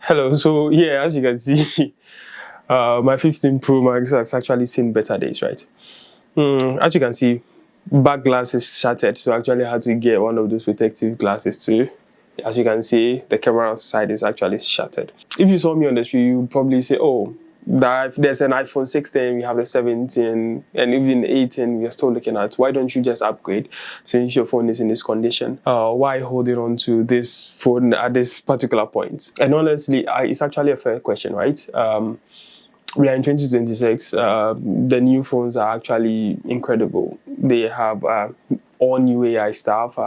Hello, so yeah, as you can see, my 15 Pro Max has actually seen better days, right? As you can see, back glass is shattered, so I actually had to get one of those protective glasses too. As you can see, the camera side is actually shattered. If you saw me on the street, you would probably say, oh, there's an iPhone 16, we have the 17, and even 18 we're still looking at. Why don't you just upgrade since your phone is in this condition? Why holding on to this phone at this particular point? And honestly, it's actually a fair question, right? We are in 2026. The new phones are actually incredible. They have all new AI stuff.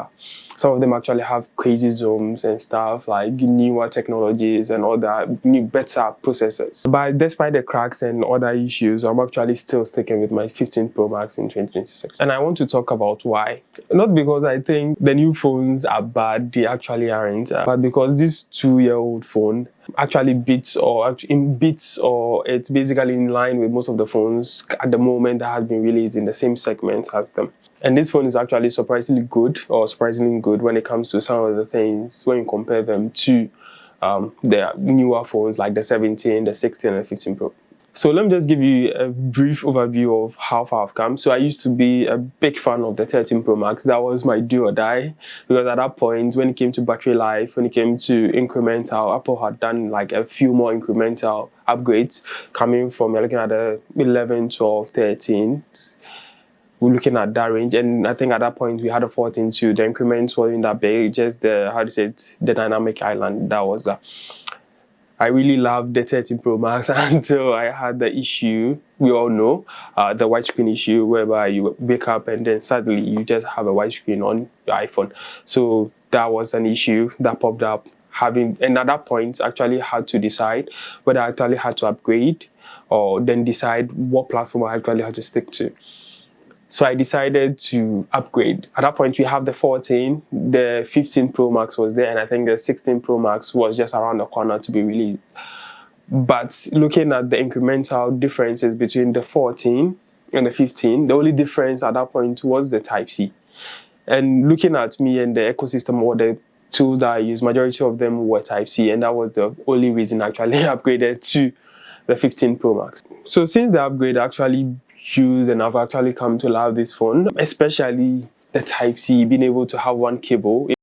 Some of them actually have crazy zooms and stuff, like newer technologies and all that, new better processors. But despite the cracks and other issues, I'm actually still sticking with my 15 Pro Max in 2026. And I want to talk about why. Not because I think the new phones are bad, they actually aren't, but because this 2-year-old phone actually beats or it's basically in line with most of the phones at the moment that has been released in the same segment as them. And this phone is actually surprisingly good when it comes to some of the things when you compare them to the newer phones like the 17, the 16 and the 15 Pro. So let me just give you a brief overview of how far I've come. So I used to be a big fan of the 13 Pro Max. That was my do or die, because at that point, when it came to battery life, when it came to incremental, Apple had done like a few more incremental upgrades coming from, you're looking at the 11, 12, 13. We're looking at that range, and I think at that point we had a 14 too. The increments weren't that big, just the dynamic island. That was that. I really loved the 13 Pro Max until I had the issue we all know, the white screen issue, whereby you wake up and then suddenly you just have a white screen on your iPhone. So that was an issue that popped up. And at that point, I actually had to decide whether I actually had to upgrade or then decide what platform I actually had to stick to. So I decided to upgrade. At that point, we have the 14, the 15 Pro Max was there, and I think the 16 Pro Max was just around the corner to be released. But looking at the incremental differences between the 14 and the 15, the only difference at that point was the Type-C. And looking at me and the ecosystem or the tools that I use, majority of them were Type-C, and that was the only reason I actually upgraded to the 15 Pro Max. So since the upgrade, I actually used and I've actually come to love this phone, especially the Type-C, being able to have one cable.